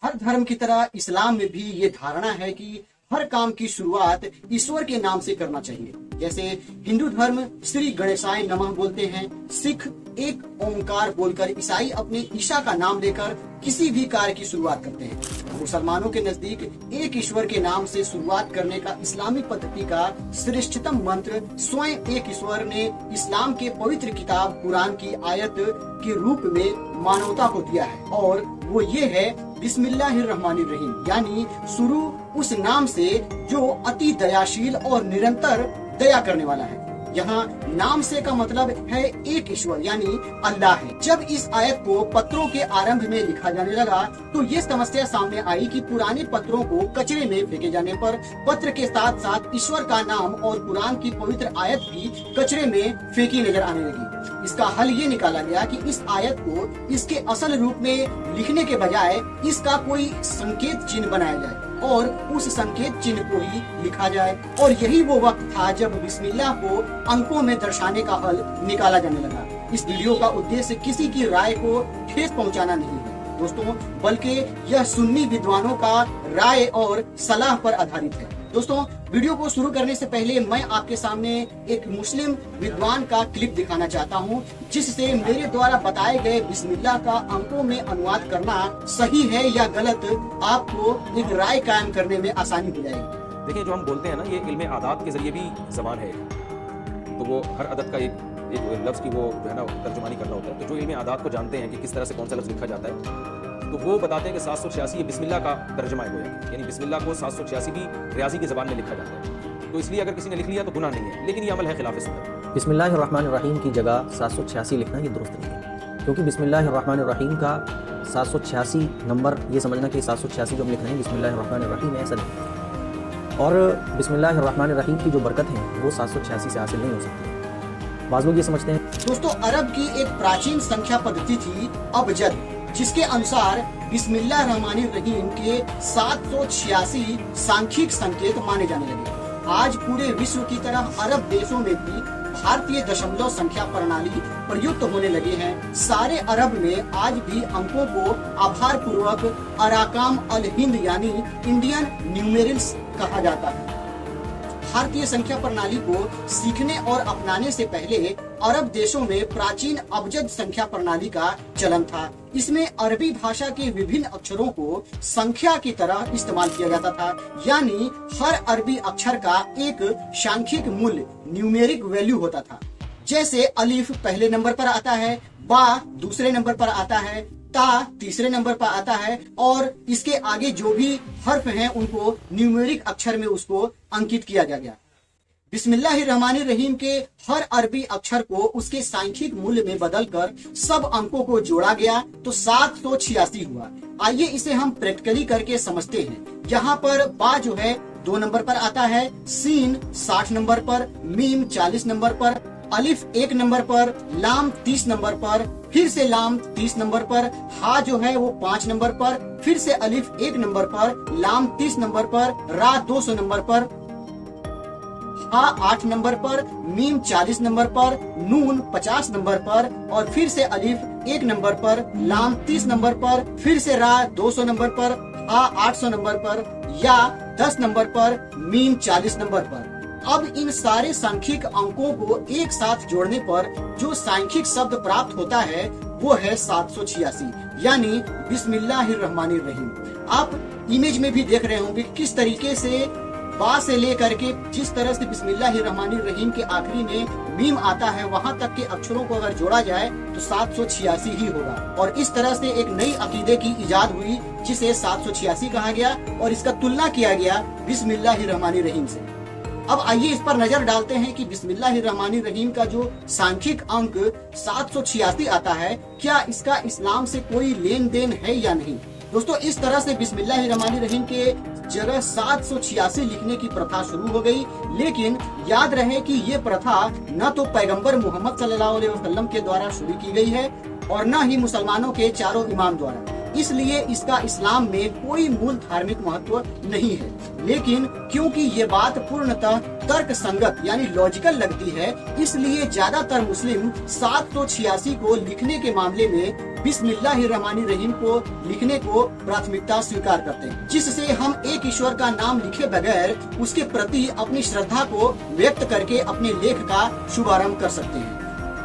हर धर्म की तरह इस्लाम में भी ये धारणा है कि हर काम की शुरुआत ईश्वर के नाम से करना चाहिए। जैसे हिंदू धर्म श्री गणेशाय नमः बोलते हैं, सिख एक ओंकार बोलकर, ईसाई अपने ईशा का नाम लेकर किसी भी कार्य की शुरुआत करते हैं। मुसलमानों के नजदीक एक ईश्वर के नाम से शुरुआत करने का इस्लामी पद्धति का श्रेष्ठतम मंत्र स्वयं एक ईश्वर ने इस्लाम के पवित्र किताब कुरान की आयत के रूप में मानवता को दिया है, और वो ये है बिस्मिल्लाहिर्रहमानिर्रहीम, यानी शुरू उस नाम से जो अति दयाशील और निरंतर दया करने वाला है। यहाँ नाम से का मतलब है एक ईश्वर यानी अल्लाह है। जब इस आयत को पत्रों के आरंभ में लिखा जाने लगा तो ये समस्या सामने आई कि पुराने पत्रों को कचरे में फेंके जाने पर पत्र के साथ साथ ईश्वर का नाम और कुरान की पवित्र आयत भी कचरे में फेंकी नजर आने लगी। इसका हल ये निकाला गया कि इस आयत को इसके असल रूप में लिखने के बजाय इसका कोई संकेत चिन्ह बनाया जाए और उस संकेत चिन्ह को ही लिखा जाए। और यही वो वक्त था जब बिस्मिल्लाह को अंकों में दर्शाने का हल निकाला जाने लगा। इस वीडियो का उद्देश्य किसी की राय को ठेस पहुंचाना नहीं है दोस्तों, बल्कि यह सुन्नी विद्वानों का राय और सलाह पर आधारित है। दोस्तों, वीडियो को शुरू करने से पहले मैं आपके सामने एक मुस्लिम विद्वान का क्लिप दिखाना चाहता हूं, जिससे मेरे द्वारा बताए गए बिस्मिल्लाह का अंकों में अनुवाद करना सही है या गलत, आपको एक राय कायम करने में आसानी हो जाएगी। देखिए, जो हम बोलते हैं ना, ये इल्मे आदात के जरिए भी ज़बान है, तो वो हर अदद का एक लफ्ज़ की वो जो है ना तर्जुमानी करना होता है। तो जो इल्मे आदात को जानते हैं कि किस तरह से कौन सा लफ्ज़ लिखा जाता है, तो वो बताते हैं कि 786 ये बिस्मिल्लाह का तर्जुमा है, यानी बिस्मिल्लाह को 786 भी रियाजी की ज़बान में लिखा जाता है। तो इसलिए अगर किसी ने लिख लिया तो गुनाह नहीं है, लेकिन ये अमल है खिलाफ सुन्नत। बिस्मिल्लाहिर्रहमानिर्रहीम की जगह 786 लिखना ये दुरुस्त नहीं है, क्योंकि बिस्मिल्लाहिर्रहमानिर्रहीम का 786 नंबर ये समझना कि 786 जो हम लिख रहे हैं बिस्मिल्लाहिर्रहमानिर्रहीम है, ऐसा नहीं। और बिस्मिल्लाहिर्रहमानिर्रहीम की जो बरकत है वो 786 से हासिल नहीं हो सकती। बाज़ लोग ये समझते हैं। दोस्तों, अरब की एक प्राचीन संख्या पद्धति थी अबजद, जिसके अनुसार बिस्मिल्लाहिर्रहमानिर्रहीम के 786 सांख्यिक संकेत माने जाने लगे। आज पूरे विश्व की तरह अरब देशों में भी भारतीय दशमलव संख्या प्रणाली प्रयुक्त होने लगे हैं। सारे अरब में आज भी अंकों को आभार पूर्वक अराकाम अल हिंद यानी इंडियन न्यूमेरिल्स कहा जाता है। भारतीय संख्या प्रणाली को सीखने और अपनाने से पहले अरब देशों में प्राचीन अबजद संख्या प्रणाली का चलन था। इसमें अरबी भाषा के विभिन्न अक्षरों को संख्या की तरह इस्तेमाल किया जाता था, यानी हर अरबी अक्षर का एक सांख्यिक मूल्य न्यूमेरिक वैल्यू होता था। जैसे अलिफ पहले नंबर पर आता है, बा दूसरे नंबर पर आता है, ता तीसरे नंबर पर आता है, और इसके आगे जो भी हर्फ हैं उनको न्यूमेरिक अक्षर में उसको अंकित किया गया। बिस्मिल्लाहिर्रहमानिर्रहीम के हर अरबी अक्षर को उसके सांख्यिक मूल्य में बदलकर सब अंकों को जोड़ा गया तो 786 हुआ। आइए इसे हम प्रैक्टिकली करके समझते हैं। यहाँ पर बा जो है 2 नंबर पर आता है, सीन 60 नंबर पर, मीम 40 नंबर पर, अलिफ 1 नंबर पर, लाम 30 नंबर पर, फिर से लाम 30 नंबर पर, हा जो है वो 5 नंबर पर, फिर से अलिफ 1 नंबर पर, लाम 30 नंबर पर, रा 200 नंबर पर, हा 8 नंबर पर, मीम 40 नंबर पर, नून 50 नंबर पर, और फिर से अलिफ 1 नंबर पर, लाम 30 नंबर पर, फिर से रा 200 नंबर पर, हा 800 नंबर पर, या 10 नंबर पर, मीम 40 नंबर पर। अब इन सारे सांख्यिक अंकों को एक साथ जोड़ने पर जो सांख्यिक शब्द प्राप्त होता है वो है 786, यानी बिस्मिल्लाहिर्रहमानिर्रहीम। आप इमेज में भी देख रहे होंगे किस तरीके से बा से लेकर के जिस तरह से बिस्मिल्लाहिर्रहमानिर्रहीम के आखिरी में मीम आता है वहाँ तक के अक्षरों को अगर जोड़ा जाए तो 786 ही होगा। और इस तरह से एक नई अकीदे की इजाद हुई जिसे 786 कहा गया और इसका तुलना किया गया बिस्मिल्लाहिर्रहमानिर्रहीम से। अब आइए इस पर नजर डालते हैं कि बिस्मिल्लाहिर्रहमानिर्रहीम का जो सांख्यिक अंक 786 आता है, क्या इसका इस्लाम से कोई लेन देन है या नहीं। दोस्तों, इस तरह से बिस्मिल्लाहिर्रहमानिर्रहीम के जगह 786 लिखने की प्रथा शुरू हो गई, लेकिन याद रहे कि ये प्रथा न तो पैगंबर मोहम्मद सल्लल्लाहु अलैहि वसल्लम के द्वारा शुरू की गई है और न ही मुसलमानों के चारों इमाम द्वारा। इसलिए इसका इस्लाम में कोई मूल धार्मिक महत्व नहीं है। लेकिन क्योंकि ये बात पूर्णतः तर्क संगत यानी लॉजिकल लगती है, इसलिए ज्यादातर मुस्लिम 786 को लिखने के मामले में बिस्मिल्लाहिर्रहमानिर्रहीम को लिखने को प्राथमिकता स्वीकार करते हैं, जिससे हम एक ईश्वर का नाम लिखे बगैर उसके प्रति अपनी श्रद्धा को व्यक्त करके अपने लेख का शुभारंभ कर सकते हैं।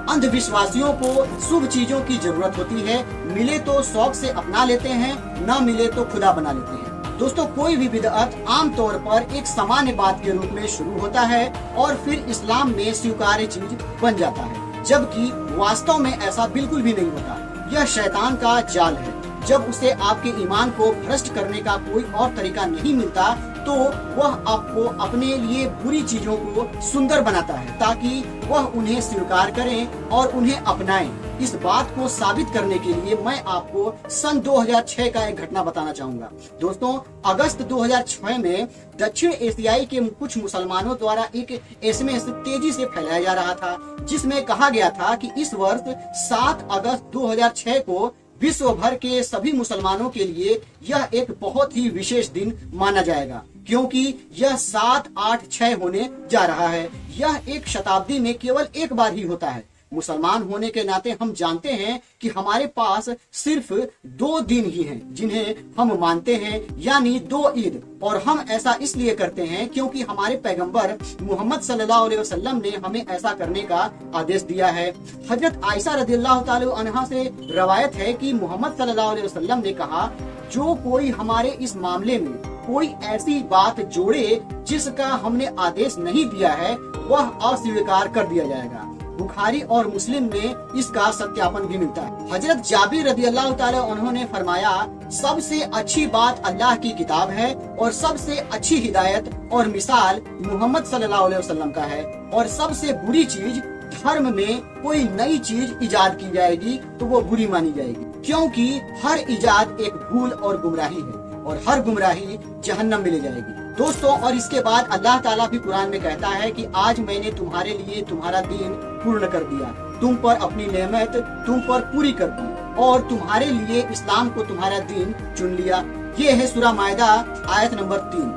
अंधविश्वासियों को शुभ चीजों की जरूरत होती है, मिले तो शौक से अपना लेते हैं, न मिले तो खुदा बना लेते हैं। दोस्तों, कोई भी बिदअत आमतौर पर एक सामान्य बात के रूप में शुरू होता है और फिर इस्लाम में स्वीकार्य चीज बन जाता है, जबकि वास्तव में ऐसा बिल्कुल भी नहीं होता। यह शैतान का जाल है। जब उसे आपके ईमान को भ्रष्ट करने का कोई और तरीका नहीं मिलता तो वह आपको अपने लिए बुरी चीजों को सुंदर बनाता है ताकि वह उन्हें स्वीकार करें और उन्हें अपनाएं। इस बात को साबित करने के लिए मैं आपको सन 2006 का एक घटना बताना चाहूंगा। दोस्तों, अगस्त 2006 में दक्षिण एशियाई के कुछ मुसलमानों द्वारा एक एसएमएस तेजी से फैलाया जा रहा था, जिसमें कहा गया था कि इस वर्ष 7 अगस्त 2006 को विश्व भर के सभी मुसलमानों के लिए यह एक बहुत ही विशेष दिन माना जाएगा, क्योंकि यह 7, 8, 6 होने जा रहा है। यह एक शताब्दी में केवल एक बार ही होता है। मुसलमान होने के नाते हम जानते हैं कि हमारे पास सिर्फ 2 दिन ही हैं जिन्हें हम मानते हैं, यानी 2 ईद। और हम ऐसा इसलिए करते हैं क्योंकि हमारे पैगंबर मोहम्मद सल्लल्लाहु अलैहि वसल्लम ने हमें ऐसा करने का आदेश दिया है। हजरत आयशा रदियल्लाहु ताला अन्हा से रवायत है कि मोहम्मद सल्लल्लाहु अलैहि वसल्लम ने कहा, जो कोई हमारे इस मामले में कोई ऐसी बात जोड़े जिसका हमने आदेश नहीं दिया है, वह अस्वीकार कर दिया जाएगा। बुखारी और मुस्लिम में इसका सत्यापन भी मिलता है। हजरत जाबिर रदियल्लाहु ताला उन्होंने फरमाया, सबसे अच्छी बात अल्लाह की किताब है और सबसे अच्छी हिदायत और मिसाल मोहम्मद सल्लल्लाहु अलैहि वसल्लम का है, और सबसे बुरी चीज धर्म में कोई नई चीज इजाद की जाएगी तो वो बुरी मानी जाएगी, क्योंकि हर इजाद एक भूल और गुमराही है और हर गुमराही जहन्नम में ले जाएगी। दोस्तों, और इसके बाद अल्लाह ताला भी कुरान में कहता है कि आज मैंने तुम्हारे लिए तुम्हारा दीन पूर्ण कर दिया, तुम पर अपनी नेमत तुम पर पूरी कर दी और तुम्हारे लिए इस्लाम को तुम्हारा दीन चुन लिया। ये है सूरह माइदा आयत नंबर 3।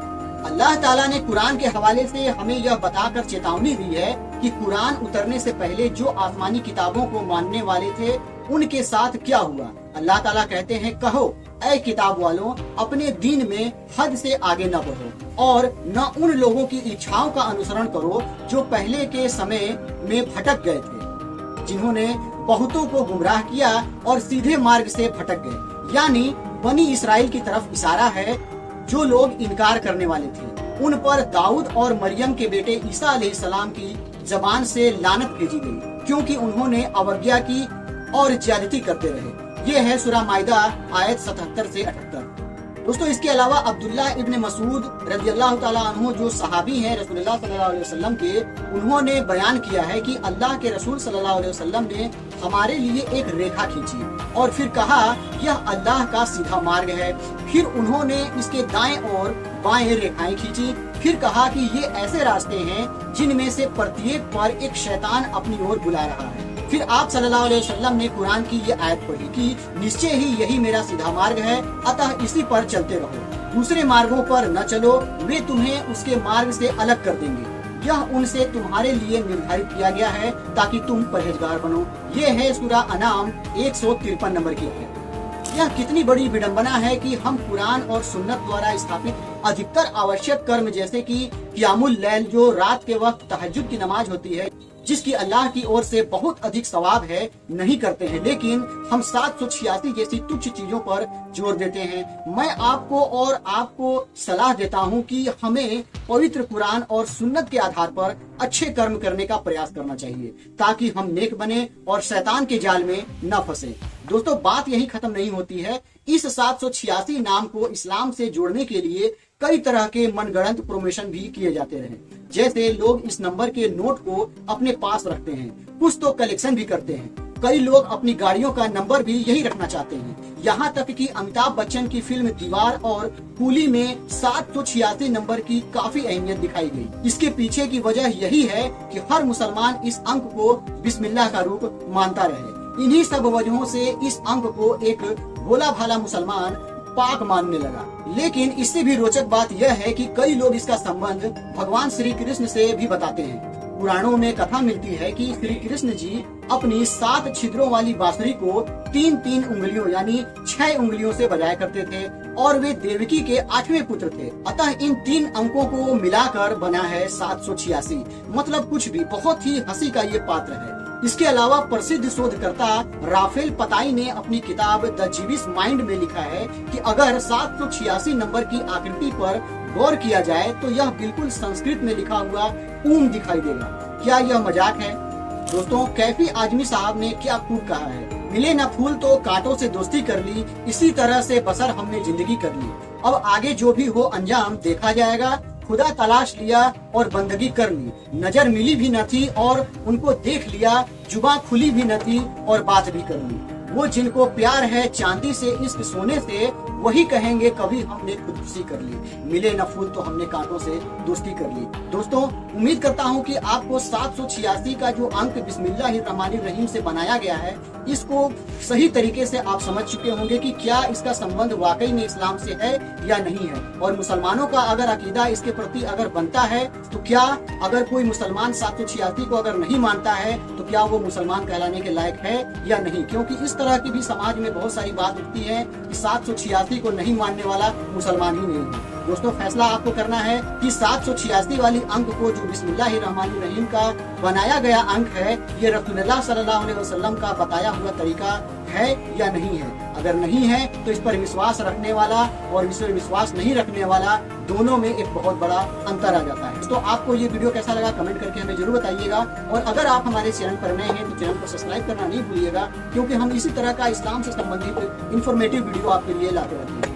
अल्लाह ताला ने कुरान के हवाले से हमें यह बताकर चेतावनी दी है कि कुरान उतरने से पहले जो आसमानी किताबों को मानने वाले थे उनके साथ क्या हुआ। अल्लाह ताला कहते हैं, कहो ऐ किताब वालों, अपने दीन में हद से आगे न बढ़ो और न उन लोगों की इच्छाओं का अनुसरण करो जो पहले के समय में भटक गए थे, जिन्होंने बहुतों को गुमराह किया और सीधे मार्ग से भटक गए। यानी बनी इसराइल की तरफ इशारा है, जो लोग इनकार करने वाले थे। उन पर दाऊद और मरियम के बेटे ईसा अलैहिस्सलाम की जबान से लानत भेजी गई, क्योंकि उन्होंने अवज्ञा की और ज्यादती करते रहे। ये है सूरह माइदा आयत 77 से 78। दोस्तों, इसके अलावा अब्दुल्ला इब्न मसूद रज़ियल्लाहु ताला अन्हु, जो सहाबी हैं रसूलुल्लाह सल्लल्लाहु अलैहि वसल्लम के, उन्होंने बयान किया है कि अल्लाह के रसूल सल्लल्लाहु अलैहि वसल्लम ने हमारे लिए एक रेखा खींची और फिर कहा, यह अल्लाह का सीधा मार्ग है। फिर उन्होंने इसके दाएं और बाएं रेखाएं खींची, फिर कहा कि ये ऐसे रास्ते हैं जिनमें से प्रत्येक पर एक शैतान अपनी ओर बुला रहा है। फिर आप सल्लल्लाहु अलैहि वसल्लम ने कुरान की ये आयत पढ़ी कि निश्चय ही यही मेरा सीधा मार्ग है, अतः इसी पर चलते रहो, दूसरे मार्गों पर न चलो, वे तुम्हें उसके मार्ग से अलग कर देंगे। यह उनसे तुम्हारे लिए निर्धारित किया गया है ताकि तुम परहेजगार बनो। ये है सूरह अनाम 153 नंबर की आयत। यह कितनी बड़ी विडंबना है कि हम कुरान और सुन्नत द्वारा स्थापित अधिकतर आवश्यक कर्म जैसे कि क़ियामुल लैल, जो रात के वक्त तहज्जुद की नमाज होती है, जिसकी अल्लाह की ओर से बहुत अधिक सवाब है, नहीं करते हैं, लेकिन हम 786 जैसी तुच्छ चीजों पर जोर देते हैं। मैं आपको और आपको सलाह देता हूं कि हमें पवित्र कुरान और सुन्नत के आधार पर अच्छे कर्म करने का प्रयास करना चाहिए, ताकि हम नेक बने और शैतान के जाल में न फंसे। दोस्तों, बात यही खत्म नहीं होती है। इस 786 नाम को इस्लाम से जोड़ने के लिए कई तरह के मनगढ़ंत प्रमोशन भी किए जाते रहे, जैसे लोग इस नंबर के नोट को अपने पास रखते हैं, कुछ तो कलेक्शन भी करते हैं, कई लोग अपनी गाड़ियों का नंबर भी यही रखना चाहते हैं। यहाँ तक कि अमिताभ बच्चन की फिल्म दीवार और कूली में 786 नंबर की काफी अहमियत दिखाई गई। इसके पीछे की वजह यही है कि हर मुसलमान इस अंक को बिस्मिल्लाह का रूप मानता रहे। इन्हीं सब वजहों से इस अंक को एक भोला भाला मुसलमान पाक मानने लगा। लेकिन इससे भी रोचक बात यह है कि कई लोग इसका संबंध भगवान श्री कृष्ण से भी बताते हैं। पुराणों में कथा मिलती है कि श्री कृष्ण जी अपनी 7 छिद्रों वाली बांसुरी को 3-3 उंगलियों यानी 6 उंगलियों से बजाया करते थे और वे देवकी के 8वें पुत्र थे। अतः इन 3 अंकों को मिलाकर बना है 786। मतलब कुछ भी, बहुत ही हंसी का ये पात्र है। इसके अलावा प्रसिद्ध शोधकर्ता राफेल पताई ने अपनी किताब द जीविश माइंड में लिखा है कि अगर 786 नंबर की आकृति पर गौर किया जाए तो यह बिल्कुल संस्कृत में लिखा हुआ ऊम दिखाई देगा। क्या यह मजाक है? दोस्तों, कैफी आजमी साहब ने क्या खूब कहा है, मिले न फूल तो कांटों से दोस्ती कर ली, इसी तरह से बसर हमने जिंदगी कर ली। अब आगे जो भी हो अंजाम देखा जाएगा। खुदा तलाश लिया और बंदगी कर ली, नजर मिली भी न थी और उनको देख लिया, जुबां खुली भी न थी और बात भी कर ली। वो जिनको प्यार है चांदी से इश्क सोने से, वही कहेंगे कभी हमने खुदकुशी कर ली, मिले न फूल तो हमने कांटों से दोस्ती कर ली। दोस्तों, उम्मीद करता हूँ कि आपको 786 का जो अंक बिस्मिल्लाहिर्रहमानिर्रहीम से बनाया गया है, इसको सही तरीके से आप समझ चुके होंगे कि क्या इसका संबंध वाकई में इस्लाम से है या नहीं है। और मुसलमानों का अगर अकीदा इसके प्रति अगर बनता है तो क्या अगर कोई मुसलमान 786 को अगर नहीं मानता है तो क्या वो मुसलमान कहलाने के लायक है या नहीं। क्योंकि इस तरह की भी समाज में बहुत सारी बात उठती है कि 786 को नहीं मानने वाला मुसलमान ही नहीं है। दोस्तों, फैसला आपको करना है कि 786 वाली अंक को जो बिस्मिल्लाहिर्रहमानिर्रहीम का बनाया गया अंक है, ये रसूलुल्लाह सल्लल्लाहु अलैहि वसल्लम का बताया हुआ तरीका है या नहीं है। अगर नहीं है तो इस पर विश्वास रखने वाला और इस पर विश्वास नहीं रखने वाला, दोनों में एक बहुत बड़ा अंतर आ जाता है। तो आपको ये वीडियो कैसा लगा कमेंट करके हमें जरूर बताइएगा। और अगर आप हमारे चैनल पर नए हैं तो चैनल को सब्सक्राइब करना नहीं भूलिएगा, क्योंकि हम इसी तरह का इस्लाम से संबंधित इंफॉर्मेटिव वीडियो आपके लिए लाते रहते हैं।